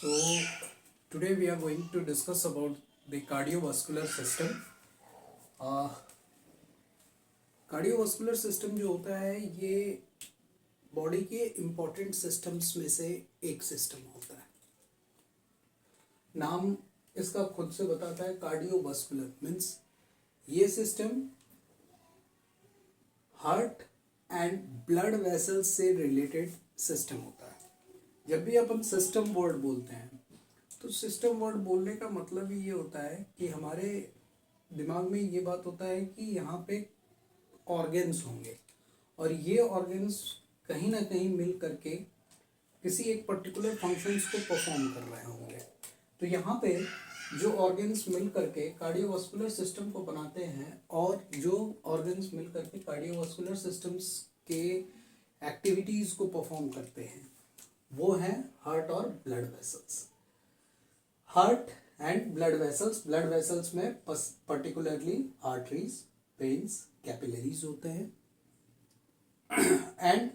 So today we are going to discuss about the cardiovascular system. Cardiovascular system जो होता है ये body के इम्पोर्टेंट सिस्टम्स में से एक सिस्टम होता है. नाम इसका खुद से बताता है, कार्डियोवास्कुलर मीन्स ये system heart and blood vessels से रिलेटेड सिस्टम होता है. जब भी अपन सिस्टम वर्ड बोलते हैं तो सिस्टम वर्ड बोलने का मतलब ही ये होता है कि हमारे दिमाग में ये बात होता है कि यहाँ पे ऑर्गन्स होंगे और ये ऑर्गन्स कहीं ना कहीं मिल करके किसी एक पर्टिकुलर फंक्शंस को परफॉर्म कर रहे होंगे. तो यहाँ पे जो ऑर्गन्स मिल करके कार्डियोवास्कुलर सिस्टम को बनाते हैं और जो ऑर्गन्स मिल करके कार्डियोवास्कुलर सिस्टम्स के एक्टिविटीज़ को परफॉर्म करते हैं वो हैं हार्ट और blood vessels. Heart and blood vessels में पर्टिकुलरली आर्टरीज, वेन्स, कैपिलरीज होते हैं. एंड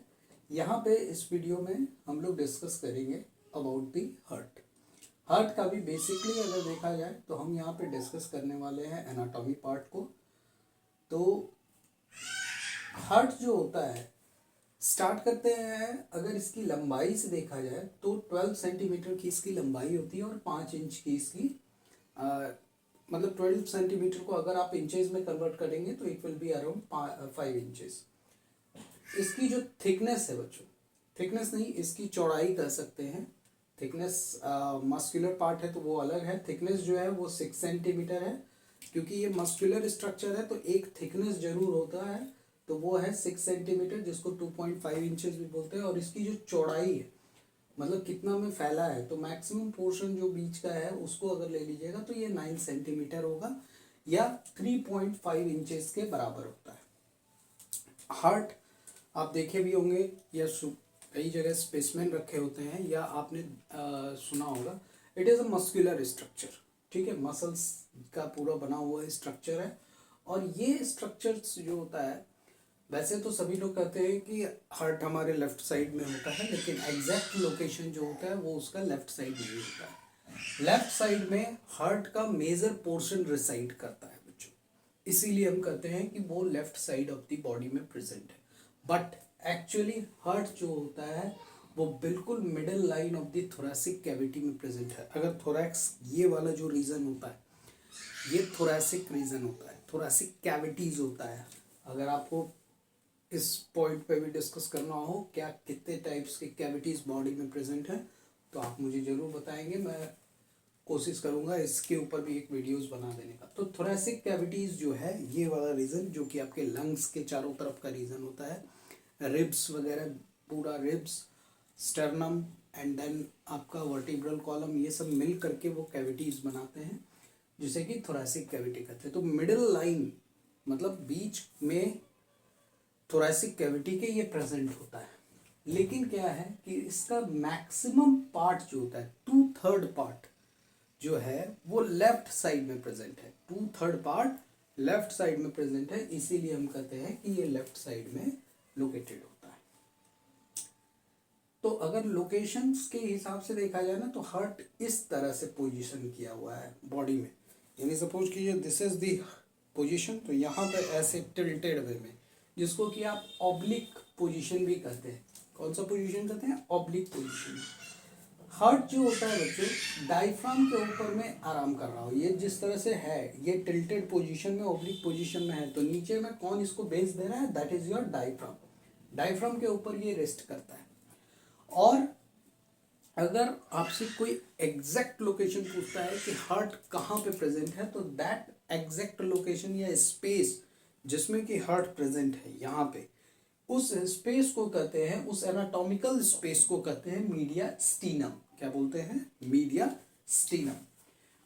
यहाँ पे इस वीडियो में हम लोग डिस्कस करेंगे अबाउट दी हार्ट. हार्ट का भी बेसिकली अगर देखा जाए तो हम यहाँ पे डिस्कस करने वाले हैं एनाटॉमी पार्ट को. तो हार्ट जो होता है स्टार्ट करते हैं, अगर इसकी लंबाई से देखा जाए तो 12 सेंटीमीटर की इसकी लंबाई होती है और 5 इंच की इसकी मतलब 12 सेंटीमीटर को अगर आप इंचेस में कन्वर्ट करेंगे तो it will be around 5 inches. इसकी जो थिकनेस है बच्चों, थिकनेस नहीं इसकी चौड़ाई कह सकते हैं. थिकनेस मस्कुलर पार्ट है तो वो अलग है. थिकनेस जो है वो 6 सेंटीमीटर है. क्योंकि ये मस्कुलर स्ट्रक्चर है तो एक थिकनेस जरूर होता है, तो वो है 6 सेंटीमीटर जिसको 2.5 इंचेस भी बोलते हैं. और इसकी जो चौड़ाई है मतलब कितना में फैला है तो मैक्सिमम पोर्शन जो बीच का है उसको अगर ले लीजिएगा तो ये 9 सेंटीमीटर होगा या 3.5 इंचेस के बराबर होता है. हार्ट आप देखे भी होंगे या कई जगह स्पेसमेन रखे होते हैं या आपने सुना होगा. It is a muscular structure. ठीक है, मसल्स का पूरा बना हुआ स्ट्रक्चर है. और ये स्ट्रक्चर्स जो होता है वैसे तो सभी लोग कहते हैं कि हार्ट हमारे लेफ्ट साइड में होता है, लेकिन एग्जैक्ट लोकेशन जो होता है वो उसका लेफ्ट साइड नहीं होता है. लेफ्ट साइड में हार्ट का मेजर पोर्शन रिसाइड करता है बच्चों, इसीलिए हम कहते हैं कि वो left side of the body में प्रेजेंट है. बट एक्चुअली हार्ट जो होता है वो बिल्कुल middle line of the thoracic cavity में प्रेजेंट है. अगर थोरैक्स ये वाला जो रीजन होता है ये थोरैसिक रीजन होता है, थोरैसिक कैविटीज होता है. अगर आपको इस पॉइंट पे भी डिस्कस करना हो क्या कितने टाइप्स के कैविटीज बॉडी में प्रेजेंट है तो आप मुझे जरूर बताएंगे. मैं कोशिश करूंगा इसके ऊपर भी एक वीडियोस बना देने का. तो थोरैसिक कैविटीज जो है ये वाला रीजन जो कि आपके लंग्स के चारों तरफ का रीजन होता है, रिब्स वगैरह, पूरा रिब्स, स्टर्नम एंड देन आपका वर्टिब्रल कॉलम, ये सब मिल करके वो कैविटीज बनाते हैं जिसे कि थोरैसिक कैविटी कहते हैं. तो मिडिल लाइन मतलब बीच में थोरैसिक कैविटी के ये प्रेजेंट होता है. लेकिन क्या है कि इसका मैक्सिमम पार्ट जो होता है 2/3 पार्ट जो है वो लेफ्ट साइड में प्रेजेंट है. 2/3 पार्ट लेफ्ट साइड में प्रेजेंट है, इसीलिए हम कहते हैं कि ये लेफ्ट साइड में लोकेटेड होता है. तो अगर लोकेशंस के हिसाब से देखा जाए ना तो हार्ट इस तरह से पोजीशन किया हुआ है बॉडी में. यानी सपोज कीजिए दिस इज दी पोजीशन, तो यहाँ पे ऐसे टिल्टेड वे में, जिसको कि आप ऑब्लिक पोजीशन भी कहते हैं. कौन सा पोजीशन कहते हैं? Oblique position. हार्ट जो होता है बच्चों डायफ्राम के ऊपर में आराम कर रहा हो, ये जिस तरह से है ये टिल्टेड पोजीशन में, ऑब्लिक पोजीशन में है, तो नीचे में कौन इसको बेस दे रहा है? That is your diaphragm. Diaphragm के ऊपर ये रेस्ट करता है. और अगर आपसे कोई एग्जैक्ट लोकेशन पूछता है कि हार्ट कहाँ पे प्रेजेंट है तो दैट एग्जैक्ट लोकेशन या स्पेस जिसमें कि हार्ट प्रेजेंट है यहाँ पे, उस स्पेस को कहते हैं, उस एनाटॉमिकल स्पेस को कहते हैं मीडिया स्टीनम. क्या बोलते हैं? मीडिया स्टीनम.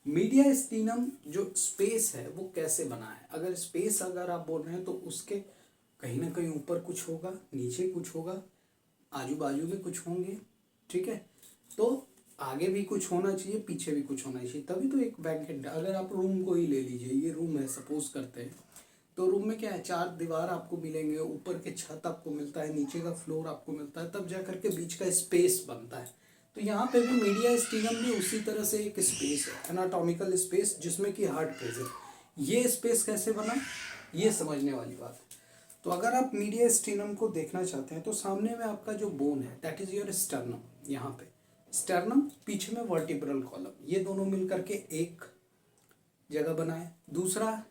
मीडिया स्टीनम जो स्पेस है वो कैसे बना है? अगर स्पेस अगर आप बोल रहे हैं तो उसके कहीं ना कहीं ऊपर कुछ होगा, नीचे कुछ होगा, आजू बाजू में कुछ होंगे. ठीक है, तो आगे भी कुछ होना चाहिए, पीछे भी कुछ होना चाहिए, तभी तो एक बैंकेट. अगर आप रूम को ही ले लीजिए, ये रूम है सपोज करते हैं, तो रूम में क्या है, 4 दीवार आपको मिलेंगे, ऊपर के छत आपको मिलता है, नीचे का फ्लोर आपको मिलता है, तब जा करके बीच का स्पेस बनता है. तो यहाँ पे भी मीडियास्टिनम भी उसी तरह से एक स्पेस है, एनाटॉमिकल स्पेस, जिसमें कि हार्ट प्रेजेंट। ये स्पेस कैसे बना, ये समझने वाली बात है। तो अगर आप मीडियास्टिनम को देखना चाहते हैं तो सामने में आपका जो बोन है दैट इज योर स्टर्नम, यहाँ पे स्टर्नम, पीछे में वर्टिब्रल कॉलम, ये दोनों मिलकर के एक जगह बनाए। दूसरा,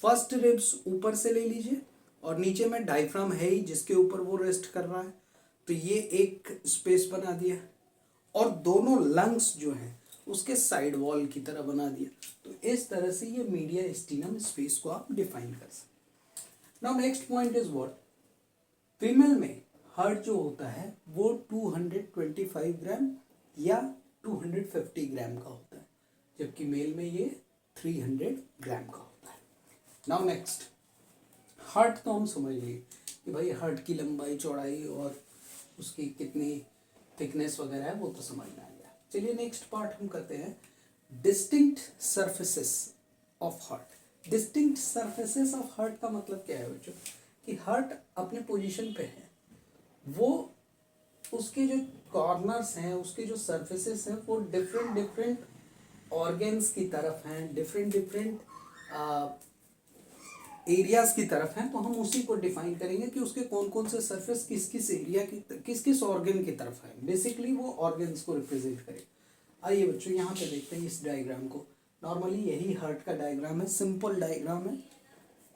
फर्स्ट रिब्स ऊपर से ले लीजिए और नीचे में डायफ्राम है ही जिसके ऊपर वो रेस्ट कर रहा है, तो ये एक स्पेस बना दिया। और दोनों लंग्स जो हैं उसके साइड वॉल की तरह बना दिया। तो इस तरह से ये मीडियास्टिनम स्पेस को आप डिफाइन कर सकते। Now next point is what, female में हार्ट जो होता है वो 225 ग्राम या 250 ग्राम का होता है, जबकि मेल में ये 300 ग्राम का होता है। नाउ नेक्स्ट, हार्ट तो हम समझ लिए कि भाई हार्ट की लंबाई चौड़ाई और उसकी कितनी थिकनेस वगैरह है वो तो समझ में आ गया। चलिए नेक्स्ट पार्ट हम करते हैं, distinct surfaces of heart. Distinct surfaces of heart का मतलब क्या है बच्चों, कि हार्ट अपने पोजीशन पे है, वो उसके जो कॉर्नर्स हैं, उसके जो सरफेसेस हैं वो डिफरेंट डिफरेंट ऑर्गेन्स की तरफ हैं, डिफरेंट डिफरेंट एरियाज की तरफ हैं। तो हम उसी को डिफाइन करेंगे कि उसके कौन कौन से सरफेस किस किस एरिया की, किस किस ऑर्गन की तरफ है। बेसिकली वो ऑर्गन्स को रिप्रेजेंट करे। आइए बच्चों यहाँ पे देखते हैं इस डायग्राम को। नॉर्मली यही हार्ट का डायग्राम है, सिंपल डायग्राम है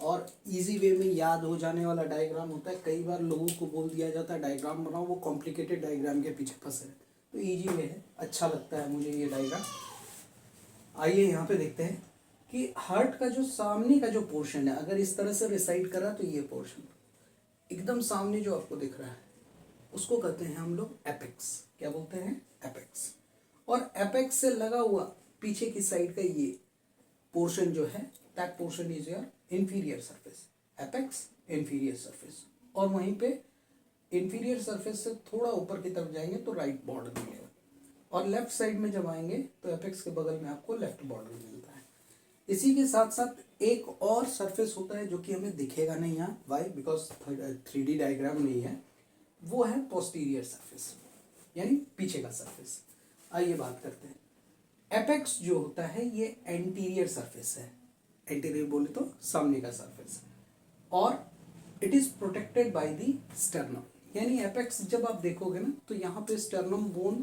और इजी वे में याद हो जाने वाला डायग्राम होता है। कई बार लोगों को बोल दिया जाता है डायग्राम बनाओ, वो कॉम्प्लिकेटेड डायग्राम के पीछे फंसे हैं। तो ईजी वे है, अच्छा लगता है मुझे ये डायग्राम। आइए यहाँ पे देखते हैं कि हार्ट का जो सामने का जो पोर्शन है, अगर इस तरह से रिसाइड करा तो ये पोर्शन एकदम सामने जो आपको दिख रहा है उसको कहते हैं हम लोग एपेक्स। क्या बोलते हैं, एपेक्स। और एपेक्स से लगा हुआ पीछे की साइड का ये पोर्शन जो है, that portion is your inferior surface, apex inferior surface. और वहीं पे इंफीरियर सरफेस से थोड़ा ऊपर की तरफ जाएंगे तो राइट बॉर्डर मिलेगा, और लेफ्ट साइड में जब आएंगे तो एपेक्स के बगल में आपको लेफ्ट बॉर्डर मिलता है। इसी के साथ साथ एक और सरफेस होता है जो कि हमें दिखेगा नहीं यहाँ, वाई, बिकॉज 3D डायग्राम नहीं है, वो है पोस्टीरियर सरफेस, यानी पीछे का सरफेस। आइए बात करते हैं। एपेक्स जो होता है ये एंटीरियर सरफेस है, एंटीरियर बोले तो सामने का सरफेस, और it is protected by the sternum. यानी एपेक्स जब आप देखोगे ना तो यहाँ पे स्टर्नम बोन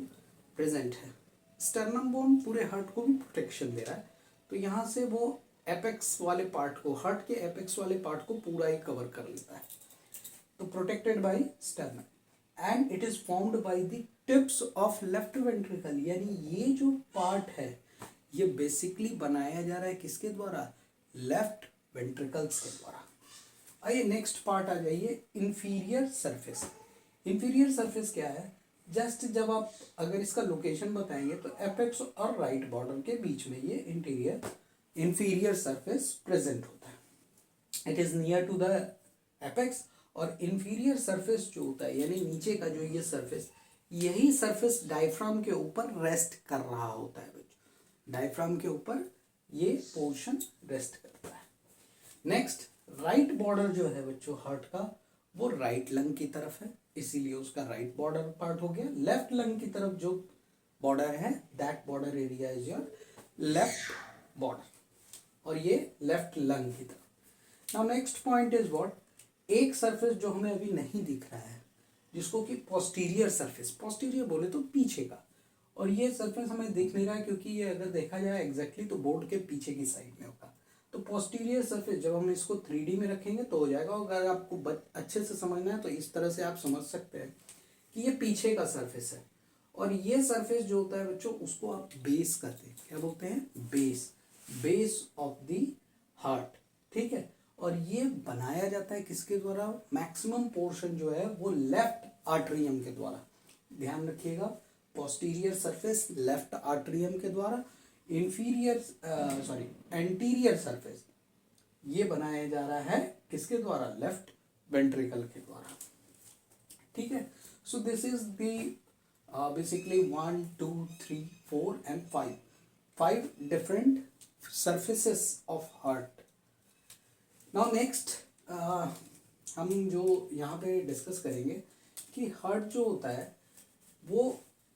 प्रेजेंट है। स्टर्नम बोन पूरे हार्ट को भी प्रोटेक्शन दे रहा है, तो यहाँ से वो एपेक्स वाले पार्ट को, हार्ट के एपेक्स वाले पार्ट को पूरा ही कवर कर लेता है। तो protected by sternum, and it is formed by the tips of left ventricle. यानी ये जो पार्ट है ये बेसिकली बनाया जा रहा है किसके द्वारा, लेफ्ट वेंट्रिकल्स के द्वारा। आइए नेक्स्ट पार्ट आ जाइए, इंफीरियर सरफेस। इंफीरियर सरफेस क्या है, जस्ट जब आप अगर इसका लोकेशन बताएंगे तो एपेक्स और राइट बॉर्डर के बीच में ये इंफीरियर सरफेस प्रेजेंट होता है। It is near to the apex. और इंफीरियर सरफेस जो होता है यानी नीचे का जो ये सरफेस, यही सरफेस डायफ्राम के ऊपर रेस्ट कर रहा होता है बच्चों। डायफ्राम के ऊपर ये पोर्शन रेस्ट करता है। नेक्स्ट, राइट बॉर्डर जो है बच्चों हार्ट का, वो राइट लंग की तरफ है, इसीलिए उसका राइट बॉर्डर पार्ट हो गया। लेफ्ट लंग की तरफ जो बॉर्डर है that border area is your left border, और ये लेफ्ट लंग की तरफ। Now next point is what, एक सरफेस जो हमें अभी नहीं दिख रहा है जिसको कि पोस्टीरियर सरफेस, पोस्टीरियर बोले तो पीछे का, और ये सरफेस हमें दिख नहीं रहा है क्योंकि ये अगर देखा जाए एग्जैक्टली तो बोर्ड के पीछे की साइड में होगा। तो पोस्टीरियर सरफेस जब हम इसको 3D में रखेंगे तो हो जाएगा। और अगर आपको अच्छे से समझना है तो इस तरह से आप समझ सकते हैं कि ये पीछे का सरफेस है, और ये सरफेस जो होता है बच्चों उसको आप बेस कहते हैं। क्या बोलते हैं, base, base of the heart, ठीक है। और ये बनाया जाता है किसके द्वारा, मैक्सिमम पोर्शन जो है वो लेफ्ट आर्टरियम के द्वारा। ध्यान रखिएगा, पोस्टीरियर सरफेस लेफ्ट आर्टरियम के द्वारा, एंटीरियर सरफेस ये बनाया जा रहा है किसके द्वारा, लेफ्ट वेंट्रिकल के द्वारा, ठीक है। So this is the basically 1 2 3 4 and 5 different surfaces of heart. Now next हम जो यहाँ पे डिस्कस करेंगे कि हार्ट जो होता है वो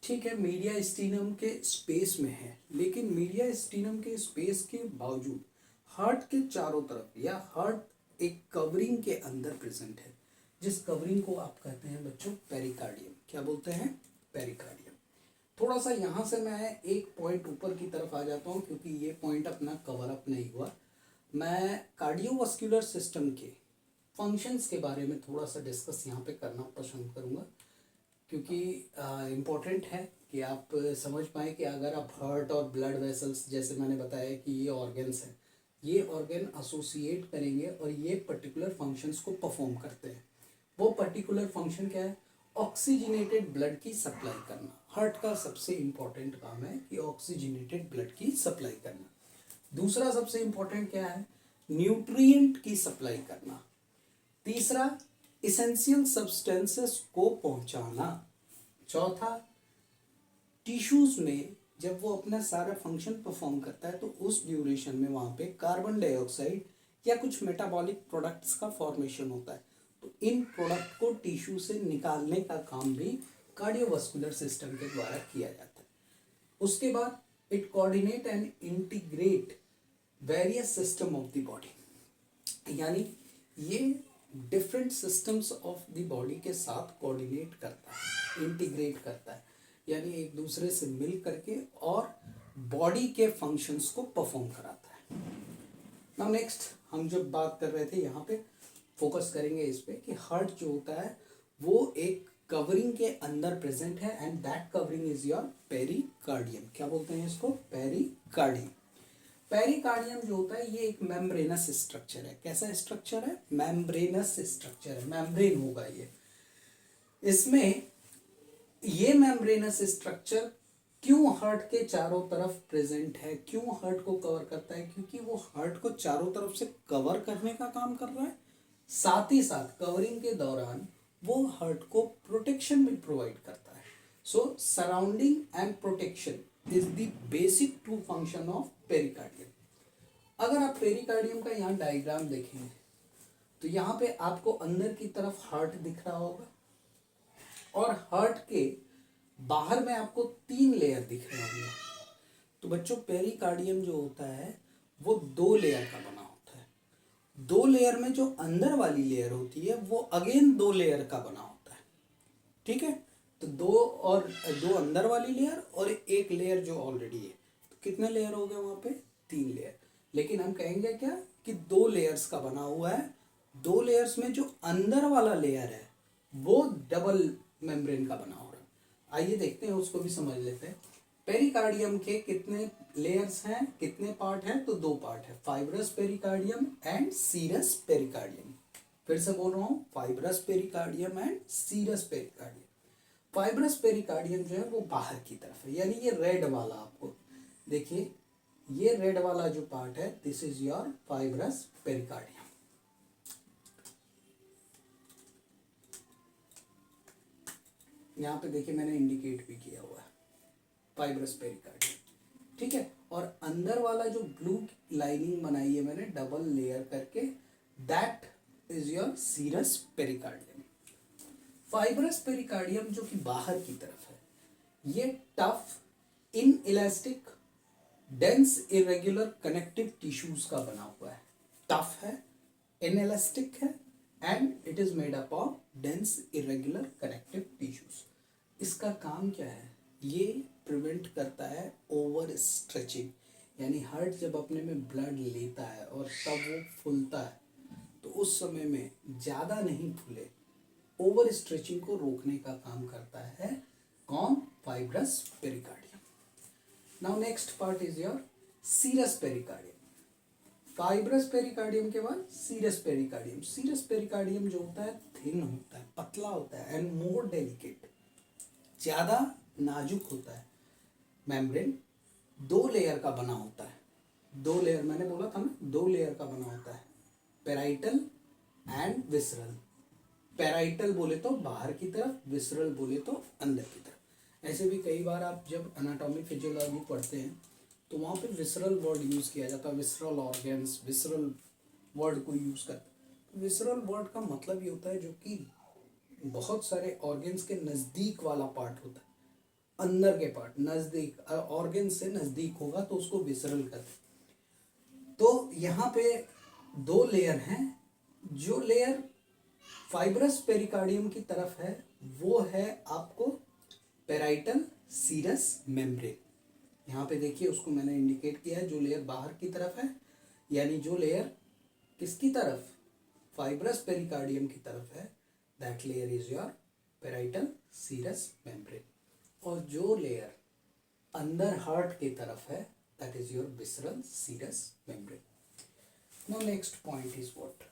ठीक है, मीडिया स्टीनम के स्पेस में है, लेकिन मीडिया स्टीनम के स्पेस के बावजूद हार्ट के चारों तरफ या हार्ट एक कवरिंग के अंदर प्रेजेंट है, जिस कवरिंग को आप कहते हैं बच्चों पेरिकार्डियम। क्या बोलते हैं? पेरिकार्डियम। थोड़ा सा यहाँ से मैं एक पॉइंट ऊपर की तरफ आ जाता हूँ, क्योंकि ये पॉइंट अपना कवर अप नहीं हुआ। मैं कार्डियोवास्कुलर सिस्टम के फंक्शंस के बारे में थोड़ा सा डिस्कस यहाँ पे करना पसंद करूँगा, क्योंकि इम्पोर्टेंट है कि आप समझ पाए कि अगर आप हार्ट और ब्लड वेसल्स, जैसे मैंने बताया कि ये ऑर्गन्स हैं, ये ऑर्गन एसोसिएट करेंगे और ये पर्टिकुलर फंक्शंस को परफॉर्म करते हैं। वो पर्टिकुलर फंक्शन क्या है? ऑक्सीजनेटेड ब्लड की सप्लाई करना। हार्ट का सबसे इम्पोर्टेंट काम है कि ऑक्सीजनेटेड ब्लड की सप्लाई करना। दूसरा सबसे इम्पोर्टेंट क्या है? न्यूट्रिएंट की सप्लाई करना। तीसरा, इसेंशियल सब्सटेंसेस को पहुंचाना। चौथा, टिश्यूज में जब वो अपना सारा फंक्शन परफॉर्म करता है तो उस ड्यूरेशन में वहाँ पे कार्बन डाइऑक्साइड या कुछ मेटाबॉलिक प्रोडक्ट्स का फॉर्मेशन होता है, तो इन प्रोडक्ट को टिश्यू से निकालने का काम भी कार्डियोवास्कुलर सिस्टम के द्वारा किया जाता है। उसके बाद it coordinate and integrate various system of the body, यानी ये different systems of the body के साथ कोऑर्डिनेट करता है, इंटीग्रेट करता है, यानी एक दूसरे से मिल करके और बॉडी के फंक्शंस को परफॉर्म कराता है। नाउ नेक्स्ट, हम जब बात कर रहे थे यहाँ पे फोकस करेंगे इस पे कि हार्ट जो होता है वो एक कवरिंग के अंदर प्रेजेंट है, and that covering is your pericardium. क्या बोलते हैं इसको? पेरिकार्डियम। पेरिकार्डियम जो होता है ये एक मेम्ब्रेनस स्ट्रक्चर है। कैसा स्ट्रक्चर है? मेम्ब्रेनस स्ट्रक्चर है, मेम्ब्रेन होगा ये। इसमें ये मेम्ब्रेनस स्ट्रक्चर क्यों हार्ट के चारों तरफ प्रेजेंट है, क्यों हार्ट को कवर करता है? क्योंकि वो हार्ट को चारों तरफ से कवर करने का काम कर रहा है, साथ ही साथ कवरिंग के दौरान वो हार्ट को प्रोटेक्शन भी प्रोवाइड करता है। So surrounding and protection is the basic two function of pericardium. अगर आप पेरिकार्डियम का यहाँ डायग्राम देखेंगे तो यहाँ पे आपको अंदर की तरफ हार्ट दिख रहा होगा, और हार्ट के बाहर में आपको 3 लेयर दिख रहे होंगे। तो बच्चों, पेरिकार्डियम जो होता है वो 2 लेयर का बना होता है। 2 लेयर में जो अंदर वाली लेयर होती है वो अगेन 2 लेयर का बना होता है। ठीक है, तो 2 अंदर वाली लेयर और एक लेयर जो ऑलरेडी है, तो कितने लेयर हो गए वहां पे? 3 लेयर। लेकिन हम कहेंगे क्या कि 2 लेयर्स का बना हुआ है। 2 लेयर्स में जो अंदर वाला लेयर है वो डबल मेम्ब्रेन का बना हो रहा है। आइए देखते हैं, उसको भी समझ लेते हैं। पेरिकार्डियम के कितने लेयर्स हैं, कितने पार्ट हैं? तो 2 पार्ट है, fibrous pericardium and serous pericardium. फिर से बोल रहा हूँ, fibrous pericardium and serous pericardium. Fibrous pericardium जो है वो बाहर की तरफ है, यानी ये रेड वाला, आपको देखिए ये रेड वाला जो पार्ट है, this is your fibrous pericardium. यहाँ पे देखिए मैंने इंडिकेट भी किया हुआ है, फाइब्रस पेरिकार्डियम। ठीक है, और अंदर वाला जो ब्लू लाइनिंग बनाई है मैंने डबल लेयर करके, that is your serous pericardium. Fibrous pericardium जो कि बाहर की तरफ है, ये tough, inelastic, dense irregular connective tissues का बना हुआ है। टफ है, इनइलास्टिक है, and it is made up of dense irregular connective tissues. इसका काम क्या है? ये प्रिवेंट करता है ओवर स्ट्रेचिंग, यानी हार्ट जब अपने में ब्लड लेता है और तब वो फूलता है, तो उस समय में ज़्यादा नहीं फूले, ओवर स्ट्रेचिंग को रोकने का काम करता है कौन? Fibrous pericardium. Now next part is your serous pericardium. Fibrous pericardium के बाद सीरस पेरिकार्डियम। सीरस पेरिकार्डियम जो होता है थिन होता है, पतला होता है, एंड मोर डेलिकेट, ज़्यादा नाजुक होता है। मेम्ब्रेन 2 लेयर का बना होता है। 2 लेयर मैंने बोला था ना, 2 लेयर का बना होता है, पेराइटल एंड विसरल। पेराइटल बोले तो बाहर की तरफ, विसरल बोले तो अंदर की तरफ। ऐसे भी कई बार आप जब एनाटॉमी फिजियोलॉजी पढ़ते हैं तो वहाँ पे विसरल वर्ड यूज़ किया जाता है, विसरल ऑर्गन्स, विसरल वर्ड को यूज़ करते हैं। विसरल वर्ड का मतलब ये होता है जो कि बहुत सारे ऑर्गन्स के नज़दीक वाला पार्ट होता है, अंदर के पार्ट नजदीक ऑर्गन से नजदीक होगा तो उसको विसरल कहते हैं। तो यहाँ पे दो लेयर हैं। जो लेयर फाइब्रस पेरिकार्डियम की तरफ है वो है आपको पेराइटल सीरस मेम्ब्रेन। यहाँ पे देखिए उसको मैंने इंडिकेट किया है, जो लेयर बाहर की तरफ है, यानी जो लेयर किसकी तरफ, फाइब्रस पेरिकार्डियम की तरफ है, that layer is your parietal serous membrane. और जो लेयर अंदर हार्ट की तरफ है that is your visceral serous membrane. Now next point is what,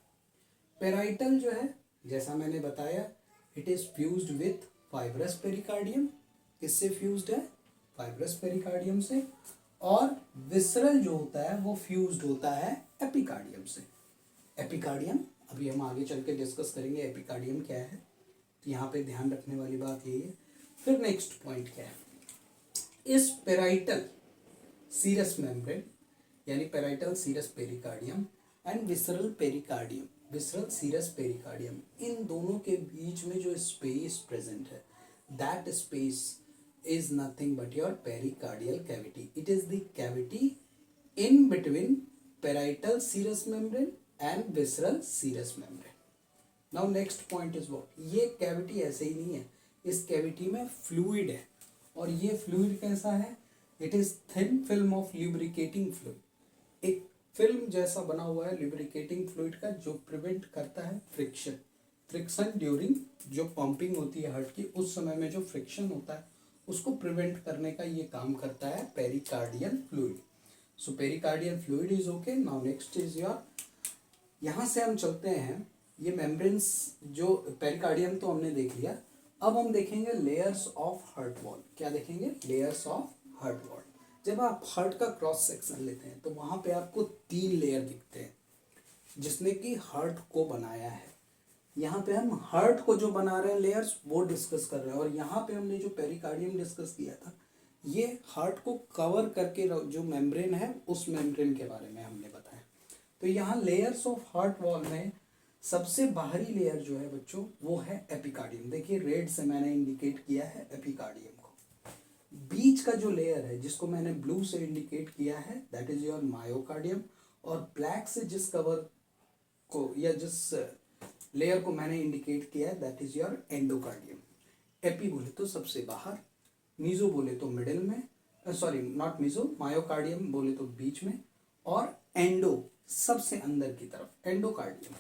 parietal जो है जैसा मैंने बताया it is fused with fibrous pericardium. किससे फ्यूज्ड है, फाइब्रस पेरिकार्डियम से। और विसरल जो होता है वो फ्यूज्ड होता है एपिकार्डियम से। एपिकार्डियम अभी हम आगे चल के डिस्कस करेंगे एपिकार्डियम क्या है, तो यहाँ पे ध्यान रखने वाली बात यही है। फिर नेक्स्ट पॉइंट क्या है, इस पेराइटल सीरस मेम्ब्रेन यानी parietal serous pericardium and visceral pericardium, visceral serous pericardium, इन दोनों के बीच में जो स्पेस प्रेजेंट है that space is nothing but your pericardial cavity. It is the cavity in between parietal serous membrane and visceral serous membrane. Now next point is what, ये cavity ऐसे ही नहीं है, इस cavity में fluid है। और ये fluid कैसा है, it is thin film of lubricating fluid, एक फिल्म जैसा बना हुआ है lubricating fluid का, जो प्रिवेंट करता है फ्रिक्शन ड्यूरिंग जो पंपिंग होती है हार्ट की, उस समय में जो फ्रिक्शन होता है उसको प्रिवेंट करने का ये काम करता है pericardial fluid. So pericardial fluid is okay. Now next is your, यहाँ से हम चलते हैं, ये मेम्ब्रेन्स जो पेरिकार्डियम तो हमने देख लिया, अब हम देखेंगे लेयर्स ऑफ हार्ट वॉल। क्या देखेंगे, लेयर्स ऑफ हार्ट वॉल। जब आप हार्ट का क्रॉस सेक्शन लेते हैं तो वहाँ पे आपको 3 लेयर दिखते हैं जिसने कि हार्ट को बनाया है। यहाँ पे हम हार्ट को जो बना रहे हैं लेयर्स वो डिस्कस कर रहे हैं, और यहाँ पे हमने जो पेरिकार्डियम डिस्कस किया था ये हार्ट को कवर करके जो मेम्ब्रेन है उस मेम्ब्रेन के बारे में हमने बताया। तो यहाँ लेयर्स ऑफ हार्ट वॉल में सबसे बाहरी लेयर जो है बच्चों वो है एपिकार्डियम। देखिए रेड से मैंने इंडिकेट किया है एपिकार्डियम को। बीच का जो लेयर है जिसको मैंने ब्लू से इंडिकेट किया है दैट इज योर मायोकार्डियम, और ब्लैक से जिस कवर को या जिस लेयर को मैंने इंडिकेट किया है that is your endocardium. AP बोले तो सबसे बाहर, मीजो बोले तो मिडिल में, सॉरी नॉट मीजो, मायोकार्डियम बोले तो बीच में, और एंडो सबसे अंदर की तरफ, एंडोकार्डियम।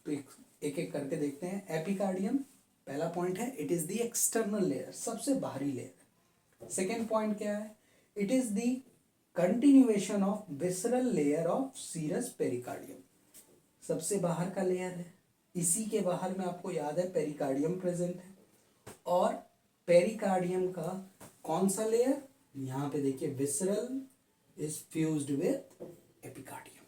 तो एक एक करके देखते हैं। एपिकार्डियम पहला पॉइंट है, it is the external layer, सबसे बाहरी लेयर। सेकेंड पॉइंट क्या है, it is the continuation of visceral layer of serous pericardium, सबसे बाहर का लेयर है। इसी के बाहर में आपको याद है पेरिकार्डियम प्रेजेंट है, और पेरिकार्डियम का कौन सा लेयर, यहाँ पे देखिए visceral is fused with epicardium.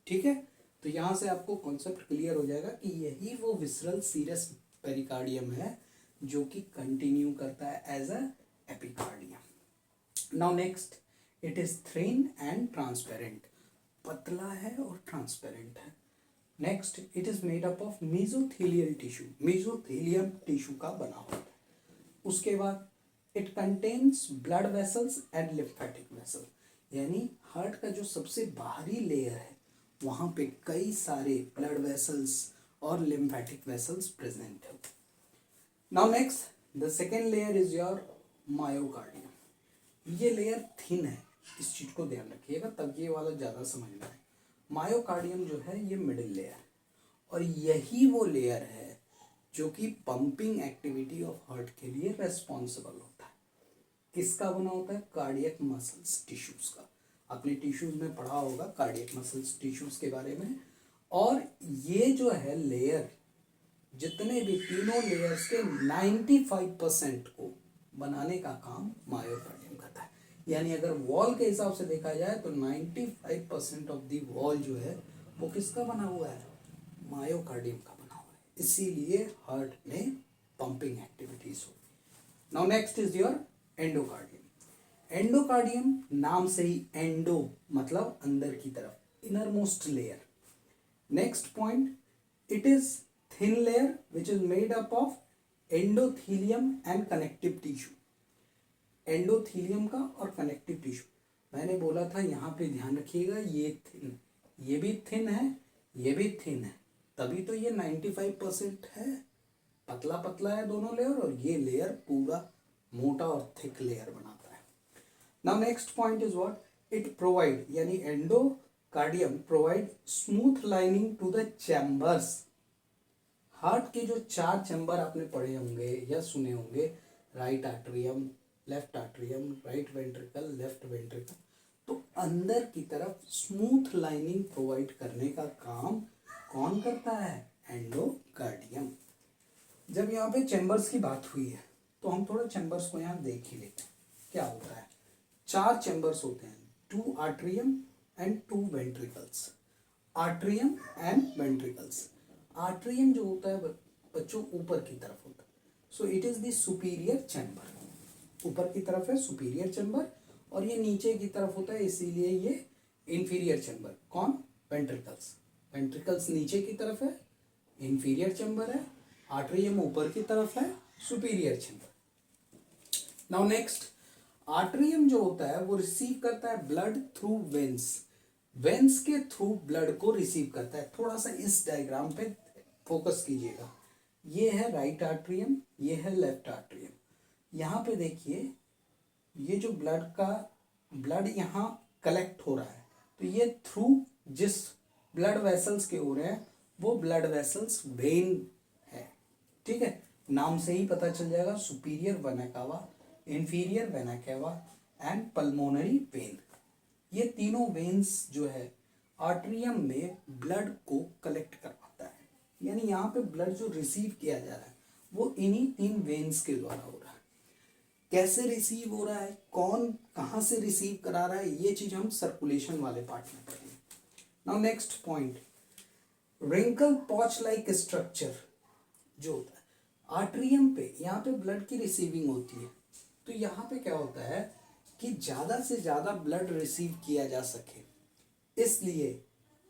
ठीक है, तो यहाँ से आपको कॉन्सेप्ट क्लियर हो जाएगा कि यही वो विसरल सीरस पेरिकार्डियम है जो कि कंटिन्यू करता है as a epicardium. Now next, it is thin and transparent, पतला है और ट्रांसपेरेंट है। Next, it is made up of mesothelial tissue, mesothelium tissue का बना हुआ है। उसके बाद it contains blood vessels and lymphatic vessel, यानी हार्ट का जो सबसे बाहरी लेयर है वहाँ पे कई सारे ब्लड वेसल्स और लिम्फेटिक वेसल्स प्रेजेंट है। Now next, the second layer is your myocardium. ये लेयर थिन है, इस चीज को ध्यान रखिएगा तब ये वाला ज़्यादा समझ में आए। मायोकार्डियम जो है ये मिडिल लेयर, और यही वो लेयर है जो कि पंपिंग एक्टिविटी ऑफ हार्ट के लिए रेस्पॉन्सिबल होता है। किसका बना होता है, कार्डियक मसल्स टिश्यूज का। आपने टिश्यूज में पढ़ा होगा कार्डियक मसल्स टिश्यूज के बारे में। और ये जो है लेयर, जितने भी तीनों लेयर्स के 95% को बनाने का काम मायोकार्डियम करता है। यानी अगर वॉल के हिसाब से देखा जाए तो 95% ऑफ दी वॉल जो है वो किसका बना हुआ है, मायोकार्डियम का बना हुआ है। इसीलिए हार्ट में पंपिंग एक्टिविटीज होती। Now next is your endocardium. Endocardium नाम से ही एंडो मतलब अंदर की तरफ, inner most layer. Next point, it is thin layer which is made up of endothelium and connective tissue. Endothelium का और कनेक्टिव टिश्यू। मैंने बोला था यहाँ पे ध्यान रखिएगा, ये थिन, ये भी थिन है, ये भी थिन है, तभी तो ये 95% है, पतला पतला है दोनों लेयर, और ये लेयर पूरा मोटा और थिक लेयर बनाता है। Now next point is what it provide, यानी endocardium provide smooth lining to the chambers. Heart के जो 4 चैम्बर आपने पढ़े होंगे या सुने होंगे, right atrium, left atrium, right ventricle, left ventricle, तो अंदर की तरफ स्मूथ लाइनिंग प्रोवाइड करने का काम कौन करता है? एंडोकार्डियम। जब यहाँ पे चैम्बर्स की बात हुई है तो हम थोड़ा चैम्बर्स को यहाँ देख ही लेते हैं क्या होता है। 4 चैम्बर्स होते हैं, 2 atrium and 2 ventricles. Atrium and ventricles. Atrium जो होता है बच्चों ऊपर की तरफ होता है, so it is the superior chamber, ऊपर की तरफ है सुपीरियर चैम्बर, और ये नीचे की तरफ होता है इसीलिए ये इंफीरियर चैम्बर। कौन? वेंट्रिकल्स। वेंट्रिकल्स नीचे की तरफ है, इंफीरियर चैम्बर है, आर्टरियम ऊपर की तरफ है, superior chamber. Now next, atrium जो होता है वो रिसीव करता है ब्लड थ्रू वेन्स, वेन्स के थ्रू ब्लड को रिसीव करता है। थोड़ा सा इस डायग्राम पे फोकस कीजिएगा, ये है राइट आर्टरियम, ये है लेफ्ट आर्टरियम। यहाँ पे देखिए ये जो ब्लड यहाँ कलेक्ट हो रहा है, तो ये थ्रू जिस ब्लड वेसल्स के हो रहे हैं वो ब्लड वेसल्स वेन है, ठीक है, नाम से ही पता चल जाएगा, superior vena cava, inferior vena cava and pulmonary vein. ये तीनों वेन्स जो है आर्टरियम में ब्लड को कलेक्ट करवाता है, यानी यहाँ पे ब्लड जो रिसीव किया जा रहा है वो इन्हीं 3 वेन्स के द्वारा हो रहा है। कैसे रिसीव हो रहा है, कौन कहाँ से रिसीव करा रहा है, ये चीज हम सर्कुलेशन वाले पार्ट में पढ़ेंगे। नाउ नेक्स्ट पॉइंट, रिंकल पॉच लाइक स्ट्रक्चर जो होता है आर्टरियम पे, यहाँ पे ब्लड की रिसीविंग होती है, तो यहाँ पे क्या होता है कि ज़्यादा से ज़्यादा ब्लड रिसीव किया जा सके, इसलिए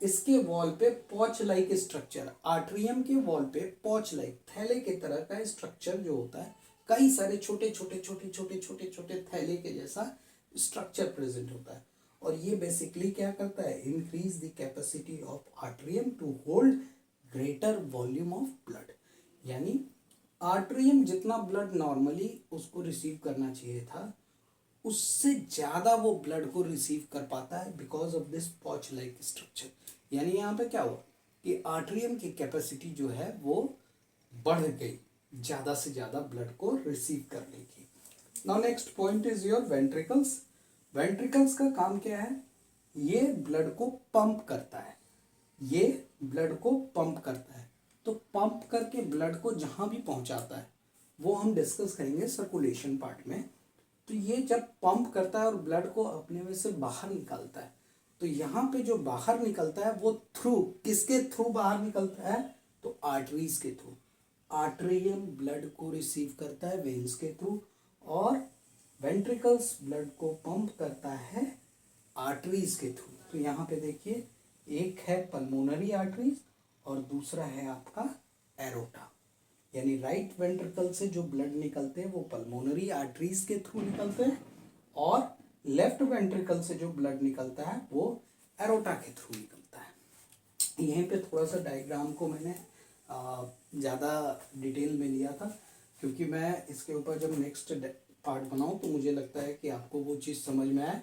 इसके वॉल पे पॉच लाइक स्ट्रक्चर, आर्टरियम के वॉल पे पॉच लाइक थैले के तरह का स्ट्रक्चर जो होता है, कई सारे छोटे छोटे छोटे छोटे छोटे छोटे थैले के जैसा स्ट्रक्चर प्रेजेंट होता है, और ये बेसिकली क्या करता है, increase the capacity of atrium to hold greater volume of blood. यानी आर्टरियम जितना ब्लड नॉर्मली उसको रिसीव करना चाहिए था उससे ज़्यादा वो ब्लड को रिसीव कर पाता है बिकॉज ऑफ दिस पॉच लाइक स्ट्रक्चर। यानी यहाँ पे क्या हुआ कि आर्टरियम की कैपेसिटी जो है वो बढ़ गई, ज़्यादा से ज़्यादा ब्लड को रिसीव करने की। Now next point is your ventricles. Ventricles का काम क्या है, ये ब्लड को पंप करता है, ये ब्लड को पंप करता है, तो पंप करके ब्लड को जहाँ भी पहुँचाता है वो हम डिस्कस करेंगे सर्कुलेशन पार्ट में। तो ये जब पंप करता है और ब्लड को अपने में से बाहर निकालता है, तो यहाँ पे जो बाहर निकलता है वो थ्रू किसके थ्रू बाहर निकलता है, तो आर्टरीज के थ्रू। आर्टरियम ब्लड को रिसीव करता है वेन्स के थ्रू, और वेंट्रिकल्स ब्लड को पंप करता है आर्टरीज के थ्रू। तो यहाँ पे देखिए एक है पल्मोनरी आर्टरीज और दूसरा है आपका एरोटा, यानी राइट वेंट्रिकल से जो ब्लड निकलते हैं वो पल्मोनरी आर्टरीज के थ्रू निकलते हैं, और लेफ्ट वेंट्रिकल से जो ब्लड निकलता है वो एरोटा के थ्रू निकलता है। यहीं पे थोड़ा सा डायग्राम को मैंने ज़्यादा डिटेल में लिया था क्योंकि मैं इसके ऊपर जब नेक्स्ट पार्ट बनाऊँ तो मुझे लगता है कि आपको वो चीज़ समझ में आए।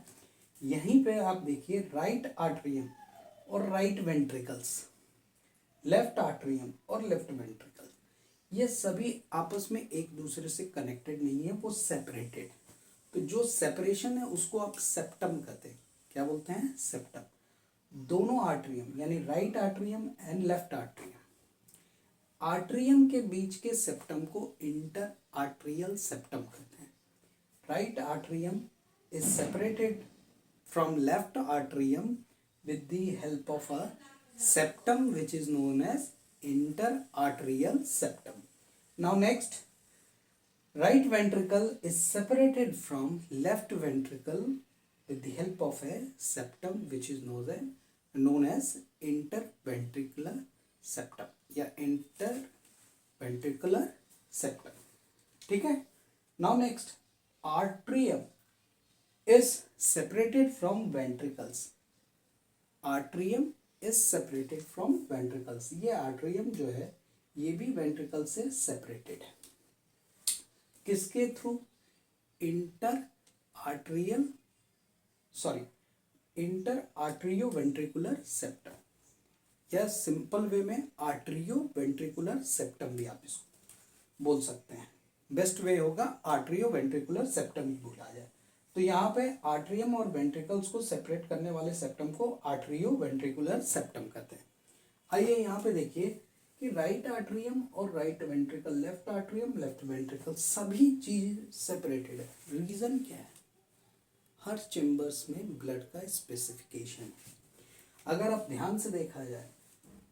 यहीं पे आप देखिए राइट आर्टरियम और राइट वेंट्रिकल्स, लेफ्ट आर्टरियम और लेफ्ट वेंट्रिकल, ये सभी आपस में एक दूसरे से कनेक्टेड नहीं है, वो सेपरेटेड। तो जो सेपरेशन है उसको आप सेप्टम कहते हैं। क्या बोलते हैं? सेप्टम। दोनों आर्टरियम यानी right atrium and left atrium, atrium के बीच के सेप्टम को इंटर आर्टरियल सेप्टम कहते हैं। Right atrium is separated from left atrium with the help of a septum which is known as interarterial septum. Now next, right ventricle is separated from left ventricle with the help of a septum which is known as interventricular septum या interventricular septum, ठीक है। Now next, atrium is separated from ventricles. Atrium is separated from ventricles. ये atrium जो है ये भी ventricle से separated है। किसके थ्रू? Inter atrial inter atrio ventricular septum, या सिंपल वे में आर्ट्रियो वेंट्रिकुलर सेप्टम भी आप इसको बोल सकते हैं। बेस्ट वे होगा आर्ट्रियो वेंट्रिकुलर सेप्टम ही बोला जाए। तो यहाँ पे आर्ट्रियम और वेंट्रिकल्स को सेपरेट करने वाले सेप्टम को आर्ट्रियो वेंट्रिकुलर सेप्टम कहते हैं। आइए यहाँ पे देखिए कि राइट आर्ट्रियम और right ventricle, left atrium left ventricle, सभी चीज सेपरेटेड है। रीजन क्या है? हर चेम्बर्स में ब्लड का स्पेसिफिकेशन है। अगर आप ध्यान से देखा जाए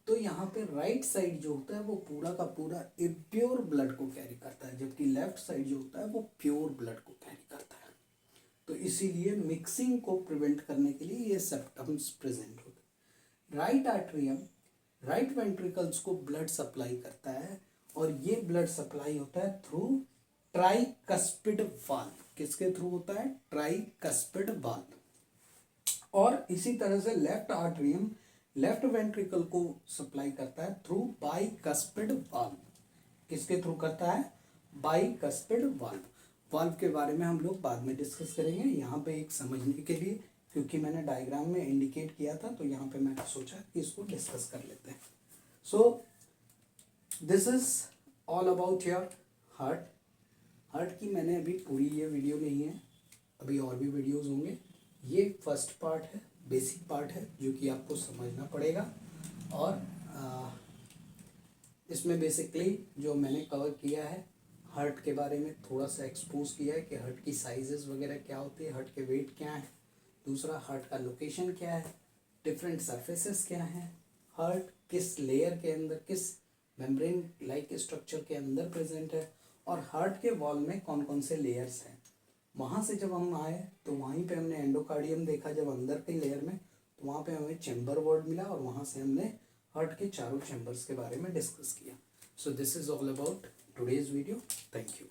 तो यहाँ पे राइट साइड जो होता है वो पूरा का पूरा इम्प्योर ब्लड को कैरी करता है, जबकि लेफ्ट साइड जो होता है वो प्योर ब्लड को कैरी करता है। तो इसीलिए मिक्सिंग को प्रिवेंट करने के लिए ये सेप्टम्स प्रेजेंट होते हैं। राइट आर्ट्रियम राइट वेंट्रिकल्स को ब्लड सप्लाई करता है, और ये ब्लड सप्लाई होता है थ्रू ट्राइकस्पिड वाल्व। किसके थ्रू होता है? Tricuspid valve. और इसी तरह से लेफ्ट आर्ट्रियम लेफ्ट वेंट्रिकल को सप्लाई करता है थ्रू बाइकस्पिड वाल्व। किसके थ्रू करता है? Bicuspid valve. वाल्व के बारे में हम लोग बाद में डिस्कस करेंगे। यहाँ पे एक समझने के लिए, क्योंकि मैंने डायग्राम में इंडिकेट किया था, तो यहाँ पे मैंने सोचा कि इसको डिस्कस कर लेते हैं। So this is all about your heart. Heart की मैंने अभी पूरी ये वीडियो नहीं है, अभी और भी वीडियोस होंगे। ये फर्स्ट पार्ट है, बेसिक पार्ट है, जो कि आपको समझना पड़ेगा। और इसमें बेसिकली जो मैंने कवर किया है, हार्ट के बारे में थोड़ा सा एक्सपोज किया है कि हार्ट की साइजेस वगैरह क्या होती है, हार्ट के वेट क्या है, दूसरा हार्ट का लोकेशन क्या है, डिफरेंट सरफेसेस क्या है, हार्ट किस लेयर के अंदर, किस मेम्ब्रेन लाइक स्ट्रक्चर के अंदर प्रेजेंट है, और हार्ट के वॉल में कौन कौन से लेयर्स हैं। वहाँ से जब हम आए तो वहीं पे हमने एंडोकार्डियम देखा, जब अंदर के लेयर में, तो वहाँ पे हमें चैम्बर वर्ड मिला, और वहाँ से हमने हार्ट के चारों चैम्बर्स के बारे में डिस्कस किया। So this is all about today's video. Thank you.